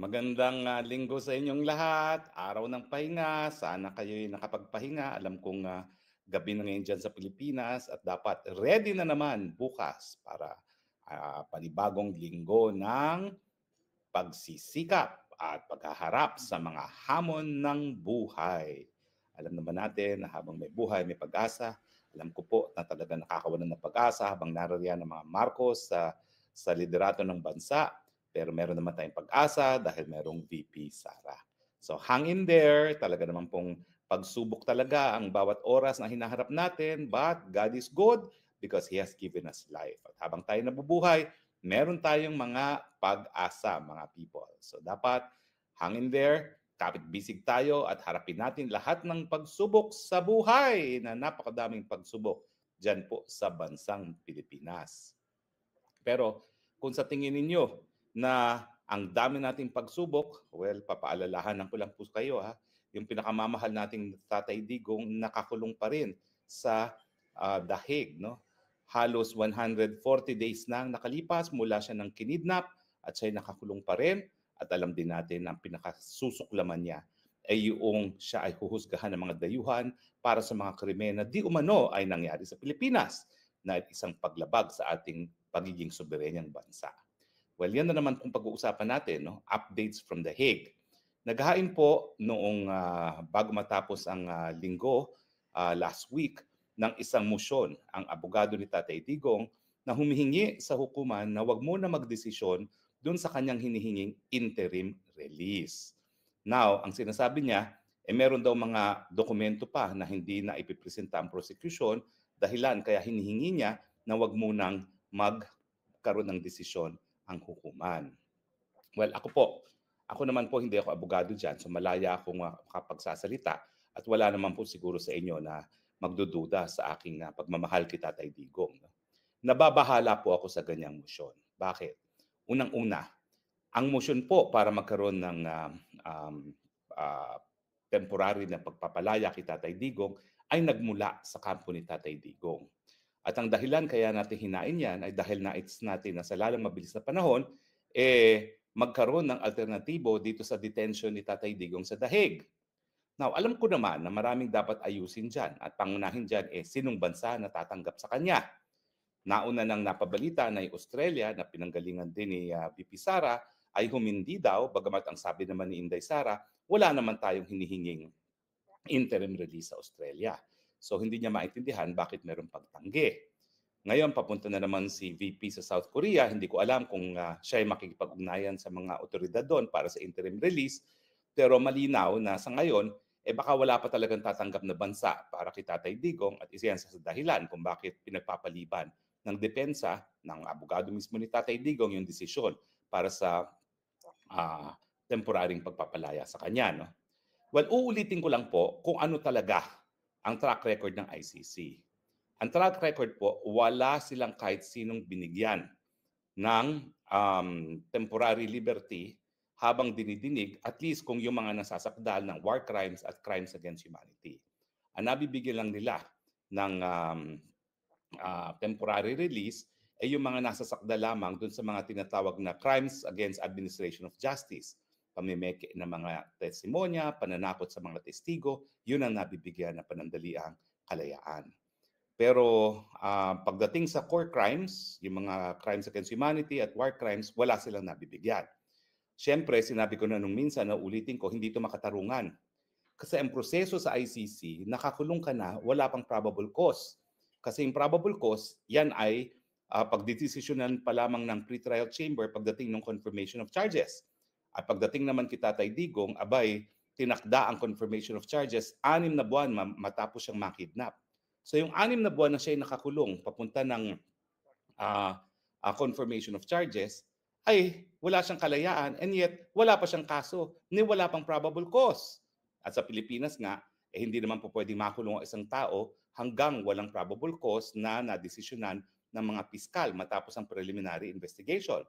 Magandang linggo sa inyong lahat, araw ng pahinga. Sana kayo'y nakapagpahinga. Alam kong gabi na ngayon dyan sa Pilipinas at dapat ready na naman bukas para panibagong linggo ng pagsisikap at paghaharap sa mga hamon ng buhay. Alam naman natin na habang may buhay, may pag-asa. Alam ko po na talaga nakakawalan ng pag-asa habang narariyan ng mga Marcos sa liderato ng bansa. Pero meron naman tayong pag-asa dahil merong VP Sara. So hang in there, talaga naman pong pagsubok talaga ang bawat oras na hinaharap natin, but God is good because He has given us life. At habang tayo nabubuhay, meron tayong mga pag-asa, mga people. So dapat hang in there, kapit-bisig tayo at harapin natin lahat ng pagsubok sa buhay na napakadaming pagsubok dyan po sa bansang Pilipinas. Pero kung sa tingin ninyo na ang dami nating pagsubok, well, papaalalahanan ko lang po kayo yung pinakamamahal nating Tatay Digong nakakulong pa rin sa The Hague, no? Halos 140 days nang nakalipas mula siya ng kinidnap at siya nakakulong pa rin. At alam din natin ang pinakasusuklaman niya ay yung siya ay huhusgahan ng mga dayuhan para sa mga krimen na di umano ay nangyari sa Pilipinas na isang paglabag sa ating pagiging soberenyang bansa. Well, yan na naman kung pag-uusapan natin, no? Updates from The Hague. Naghain po noong bago matapos ang linggo last week ng isang motion ang abogado ni Tatay Digong na humihingi sa hukuman na wag muna magdesisyon doon sa kanyang hinihinging interim release. Now, ang sinasabi niya, meron daw mga dokumento pa na hindi na ipipresenta ang prosecution dahilan kaya hinihingi niya na wag munang magkaroon ng desisyon ang hukuman. Well, ako naman po hindi ako abogado dyan, so malaya akong makapagsasalita at wala naman po siguro sa inyo na magdududa sa aking pagmamahal kay Tatay Digong. Nababahala po ako sa ganyang motion. Bakit? Unang-una, ang motion po para magkaroon ng temporary na pagpapalaya kay Tatay Digong ay nagmula sa kampo ni Tatay Digong. At ang dahilan kaya natin hinain yan ay dahil nais natin na sa lalong mabilis na panahon, magkaroon ng alternatibo dito sa detention ni Tatay Digong sa The Hague. Now, alam ko naman na maraming dapat ayusin dyan at pangunahin dyan sinong bansa na tatanggap sa kanya. Nauna nang napabalita na yung Australia na pinanggalingan din ni VP Sara ay humindi daw, bagamat ang sabi naman ni Inday Sara, wala naman tayong hinihinging interim release sa Australia. So hindi niya maintindihan bakit meron pagtanggi. Ngayon, papunta na naman si VP sa South Korea. Hindi ko alam kung siya ay makikipag-ugnayan sa mga otoridad doon para sa interim release. Pero malinaw na sa ngayon, baka wala pa talagang tatanggap na bansa para kay Tatay Digong at isa yan sa dahilan kung bakit pinagpapaliban ng depensa ng abogado mismo ni Tatay Digong yung desisyon para sa temporaryong pagpapalaya sa kanya. No? Well, uulitin ko lang po kung ano talaga ang track record ng ICC. Ang track record po, wala silang kahit sinong binigyan ng temporary liberty habang dinidinig, at least kung yung mga nasasakdal ng war crimes at crimes against humanity. Ang nabibigyan lang nila ng temporary release ay yung mga nasasakdal lamang dun sa mga tinatawag na crimes against administration of justice. Pamimeke ng mga testimonya, pananakot sa mga testigo, yun ang nabibigyan na panandaliang kalayaan. Pero pagdating sa core crimes, yung mga crimes against humanity at war crimes, wala silang nabibigyan. Siyempre, sinabi ko na nung minsan, na ulitin ko, hindi ito makatarungan. Kasi ang proseso sa ICC, nakakulong ka na, wala pang probable cause. Kasi yung probable cause, yan ay pagdidesisyonan pa lamang ng pretrial chamber pagdating ng confirmation of charges. At pagdating naman kay Tatay Digong, abay, tinakda ang confirmation of charges 6 na buwan matapos siyang makidnap. So yung 6 na buwan na siya nakakulong papunta ng confirmation of charges, ay wala siyang kalayaan and yet wala pa siyang kaso, ni wala pang probable cause. At sa Pilipinas nga, hindi naman po pwedeng makulong ang isang tao hanggang walang probable cause na nadesisyonan ng mga piskal matapos ang preliminary investigation.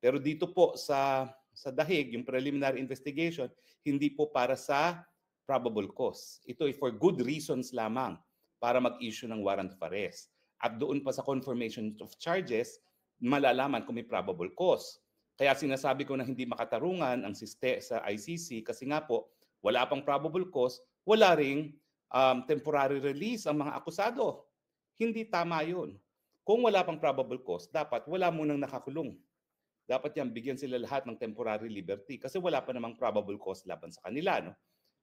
Pero dito po sa The Hague, yung preliminary investigation, hindi po para sa probable cause. Ito ay for good reasons lamang para mag-issue ng warrant of arrest. At doon pa sa confirmation of charges, malalaman kung may probable cause. Kaya sinasabi ko na hindi makatarungan ang sa ICC kasi nga po, wala pang probable cause, wala ring temporary release ang mga akusado. Hindi tama yun. Kung wala pang probable cause, dapat wala munang nakakulong. Dapat yan, bigyan sila lahat ng temporary liberty kasi wala pa namang probable cause laban sa kanila. No?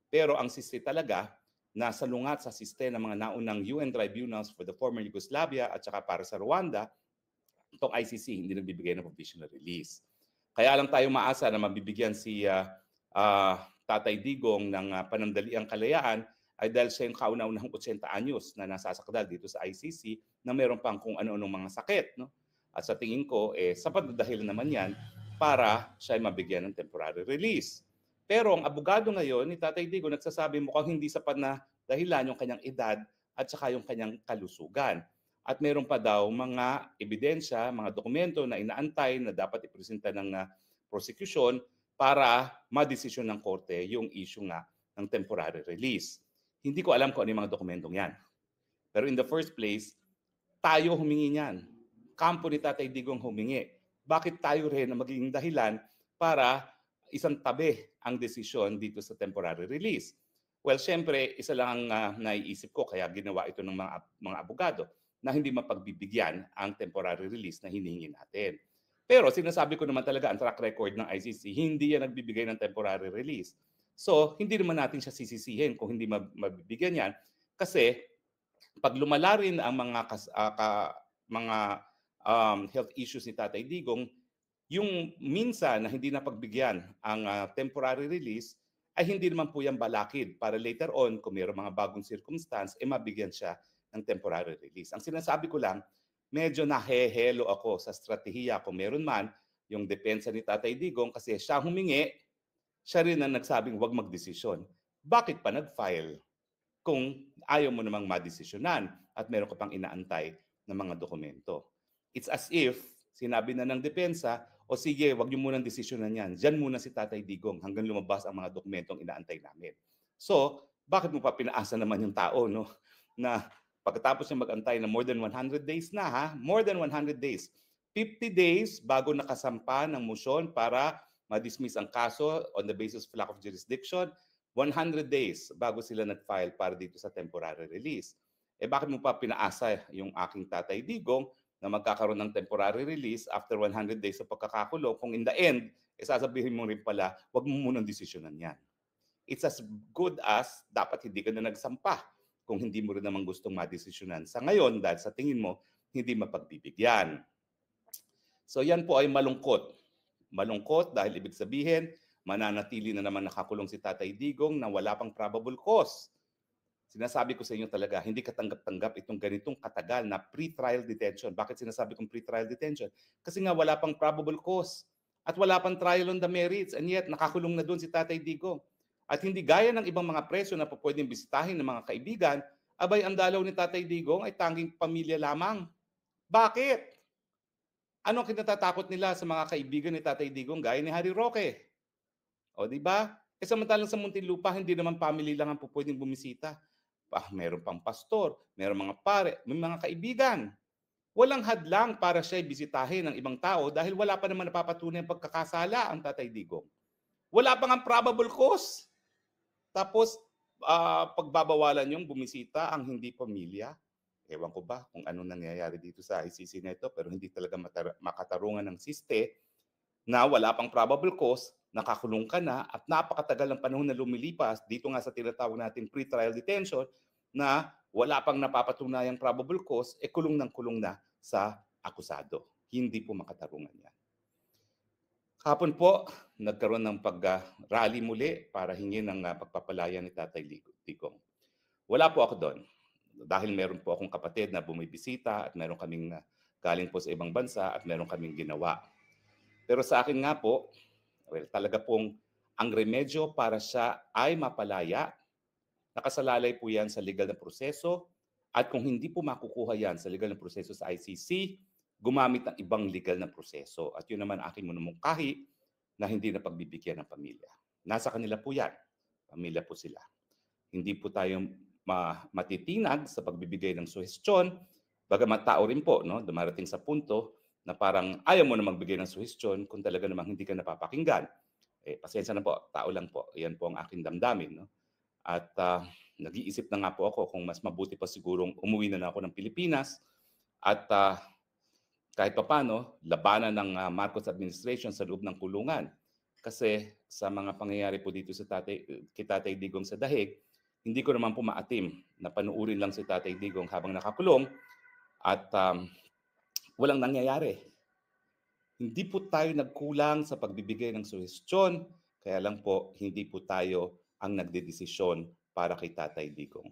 Pero ang siste talaga, nasa lungat sa siste ng mga naunang UN tribunals for the former Yugoslavia at saka para sa Rwanda, itong ICC hindi nagbibigay ng provisional release. Kaya lang tayo maasa na mabibigyan si Tatay Digong ng panandaliang kalayaan ay dahil siya yung kauna-unahang 80 anyos na nasasakdal dito sa ICC na meron pang kung ano-anong mga sakit. No? At sa tingin ko, sapat na dahil naman yan para siya ay mabigyan ng temporary release. Pero ang abogado ngayon ni Tatay Digong nagsasabi mukhang hindi sapat na dahilan yung kanyang edad at saka yung kanyang kalusugan. At meron pa daw mga ebidensya, mga dokumento na inaantay na dapat ipresenta ng prosecution para madesisyon ng korte yung issue nga ng temporary release. Hindi ko alam kung ano yung mga dokumentong yan. Pero in the first place, tayo humingi niyan. Kampo ni Tatay Digong humingi. Bakit tayo rin ang magiging dahilan para isang tabi ang desisyon dito sa temporary release? Well, syempre, isa lang ang naiisip ko kaya ginawa ito ng mga abogado na hindi mapagbibigyan ang temporary release na hinihingi natin. Pero sinasabi ko naman talaga ang track record ng ICC, hindi yan nagbibigay ng temporary release. So, hindi naman natin siya sisisihin kung hindi mabibigyan yan kasi pag lumala rin ang mga health issues ni Tatay Digong, yung minsan na hindi napagbigyan ang temporary release ay hindi naman po yan balakid para later on kung mayroong mga bagong circumstance, mabigyan siya ng temporary release. Ang sinasabi ko lang, medyo nahehelo ako sa strategiya kung meron man yung depensa ni Tatay Digong kasi siya humingi, siya rin ang nagsabing huwag magdesisyon. Bakit pa nag-file kung ayaw mo namang madesisyonan at meron ka pang inaantay na mga dokumento? It's as if sinabi na ng depensa, o sige, wag niyo munang desisyonan yan. Diyan muna si Tatay Digong hanggang lumabas ang mga dokumentong inaantay namin. So, bakit mo pa pinaasa naman yung tao, no? Na pagkatapos niya mag-antay na more than 100 days na, ha? More than 100 days. 50 days bago nakasampa ng motion para ma-dismiss ang kaso on the basis of lack of jurisdiction, 100 days bago sila nag-file para dito sa temporary release. Bakit mo pa pinaasa yung aking Tatay Digong na magkakaroon ng temporary release after 100 days sa pagkakakulong kung in the end, sasabihin mo rin pala, wag mo munang desisyonan yan. It's as good as dapat hindi ka na nagsampa kung hindi mo rin naman gustong madesisyonan. Sa ngayon, dahil sa tingin mo, hindi mapagbibigyan. So yan po ay malungkot. Malungkot dahil ibig sabihin, mananatili na naman nakakulong si Tatay Digong na wala pang probable cause. Sinasabi ko sa inyo talaga, hindi katanggap-tanggap itong ganitong katagal na pre-trial detention. Bakit sinasabi kong pre-trial detention? Kasi nga wala pang probable cause at wala pang trial on the merits and yet nakakulong na doon si Tatay Digong. At hindi gaya ng ibang mga preso na pwedeng bisitahin ng mga kaibigan, abay ang dalaw ni Tatay Digong ay tanging pamilya lamang. Bakit? Ano ang kinatatakot nila sa mga kaibigan ni Tatay Digong gaya ni Harry Roque? O di ba? Samantalang sa Muntinlupa, hindi naman family lang ang pwedeng bumisita. Meron pang pastor, meron mga pare, may mga kaibigan. Walang hadlang para siya bisitahin ng ibang tao dahil wala pa naman napapatunay ang pagkakasala ang Tatay Digong. Wala pa nga probable cause. Tapos, pagbabawalan yung bumisita ang hindi pamilya. Ewan ko ba kung ano nangyayari dito sa ICC na ito, pero hindi talaga makatarungan ng siste na wala pang probable cause, nakakulong ka na at napakatagal ng panahon na lumilipas dito nga sa tinatawag natin pre-trial detention na wala pang napapatunayang probable cause, kulong ng kulong na sa akusado. Hindi po makatarungan yan. Kahapon po, nagkaroon ng pag-rally muli para hingin ng pagpapalaya ni Tatay Digong. Wala po ako doon dahil meron po akong kapatid na bumibisita at meron kaming galing po sa ibang bansa at meron kaming ginawa. Pero sa akin nga po, talaga pong ang remedyo para siya ay mapalaya, nakasalalay po yan sa legal na proseso at kung hindi po makukuha yan sa legal na proseso sa ICC, gumamit ng ibang legal na proseso. At yun naman aking minumungkahi na hindi na pagbibigyan ng pamilya. Nasa kanila po yan. Pamilya po sila. Hindi po tayo matitinag sa pagbibigay ng suhestyon. Bagamat tao rin po, no? Dumarating sa punto na parang ayaw mo na magbigay ng suhestiyon kung talaga namang hindi ka napapakinggan. Eh, pasensya na po, tao lang po. Iyan po ang aking damdamin, 'no? At, nag-iisip na nga po ako kung mas mabuti pa sigurong umuwi na lang ako ng Pilipinas at, kahit papaano labanan ng, Marcos administration sa loob ng kulungan. Kasi sa mga pangyayari po dito sa kay Tatay Digong sa dahig, hindi ko naman po maatim na panuurin lang si Tatay Digong habang nakakulong at, walang nangyayari. Hindi po tayo nagkulang sa pagbibigay ng suhestiyon, kaya lang po hindi po tayo ang nagdedesisyon para kay Tatay Digong.